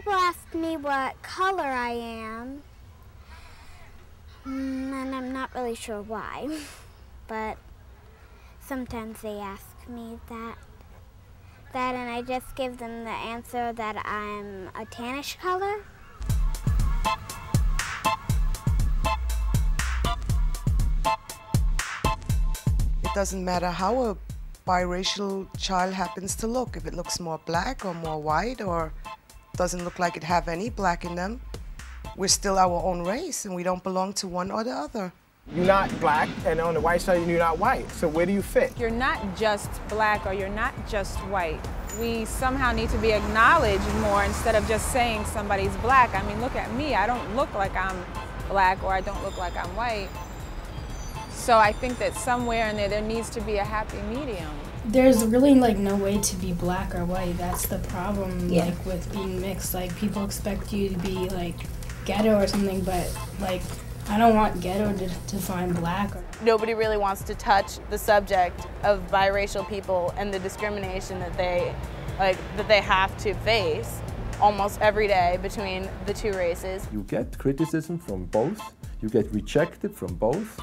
people ask me what color I am, and I'm not really sure why, but sometimes they ask me that, and I just give them the answer that I'm a tannish color. It doesn't matter how a biracial child happens to look. If it looks more black or more white or doesn't look like it have any black in them, we're still our own race and we don't belong to one or the other. You're not black, and on the white side you're not white. So where do you fit? You're not just black or you're not just white. We somehow need to be acknowledged more instead of just saying somebody's black. I mean, look at me. I don't look like I'm black or I don't look like I'm white. So I think that somewhere in there needs to be a happy medium. There's really like no way to be black or white. That's the problem, like with being mixed. Like people expect you to be like ghetto or something, but like I don't want ghetto to define black. Nobody really wants to touch the subject of biracial people and the discrimination that they have to face almost every day between the two races. You get criticism from both. You get rejected from both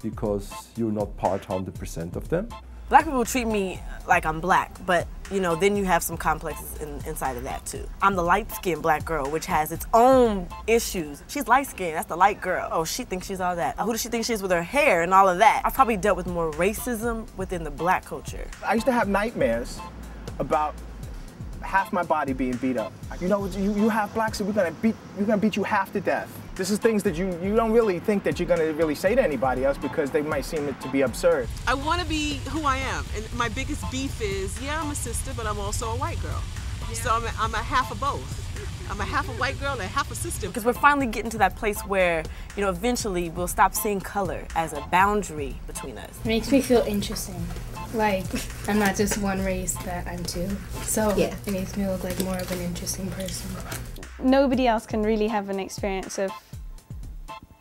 because you're not part 100% of them. Black people treat me like I'm black, but you know, then you have some complexes inside of that too. I'm the light-skinned black girl, which has its own issues. She's light-skinned, that's the light girl. Oh, she thinks she's all that. Who does she think she is with her hair and all of that? I've probably dealt with more racism within the black culture. I used to have nightmares about half my body being beat up. You know, you have blacks, so we're gonna beat you half to death. This is things that you don't really think that you're gonna really say to anybody else because they might seem to be absurd. I want to be who I am, and my biggest beef is, yeah, I'm a sister, but I'm also a white girl. Yeah. So I'm a half of both. I'm a half a white girl and half a sister. Because we're finally getting to that place where, you know, eventually we'll stop seeing color as a boundary between us. It makes me feel interesting. Like, I'm not just one race, that I'm two. So it makes me look like more of an interesting person. Nobody else can really have an experience of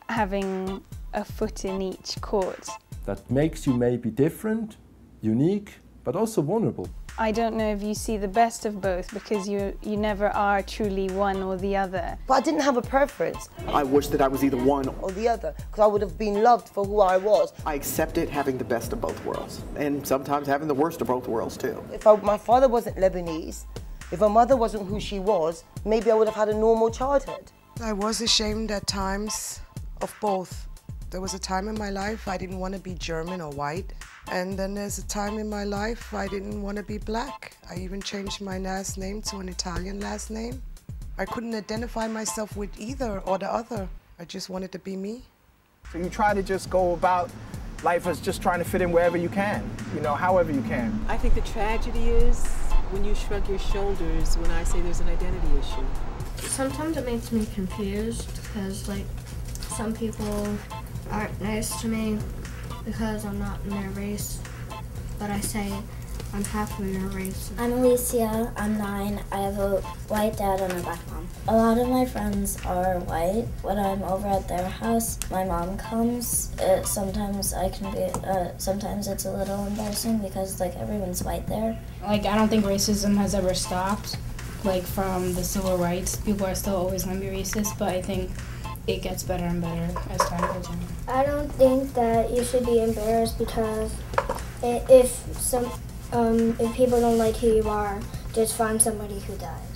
having a foot in each court. That makes you maybe different, unique, but also vulnerable. I don't know if you see the best of both because you never are truly one or the other. But I didn't have a preference. I wish that I was either one or the other because I would have been loved for who I was. I accepted having the best of both worlds and sometimes having the worst of both worlds too. If my father wasn't Lebanese, if my mother wasn't who she was, maybe I would have had a normal childhood. I was ashamed at times of both. There was a time in my life I didn't want to be German or white. And then there's a time in my life I didn't want to be black. I even changed my last name to an Italian last name. I couldn't identify myself with either or the other. I just wanted to be me. So you try to just go about life as just trying to fit in wherever you can, you know, however you can. I think the tragedy is when you shrug your shoulders when I say there's an identity issue. Sometimes it makes me confused because, like, some people aren't nice to me because I'm not in their race, but I say I'm half of your race. I'm Alicia, I'm 9, I have a white dad and a black mom. A lot of my friends are white. When I'm over at their house, my mom comes. Sometimes it's a little embarrassing because like everyone's white there. Like I don't think racism has ever stopped. Like from the civil rights, people are still always gonna be racist, but I think it gets better and better as time goes on. I don't think that you should be embarrassed because if people don't like who you are, just find somebody who does.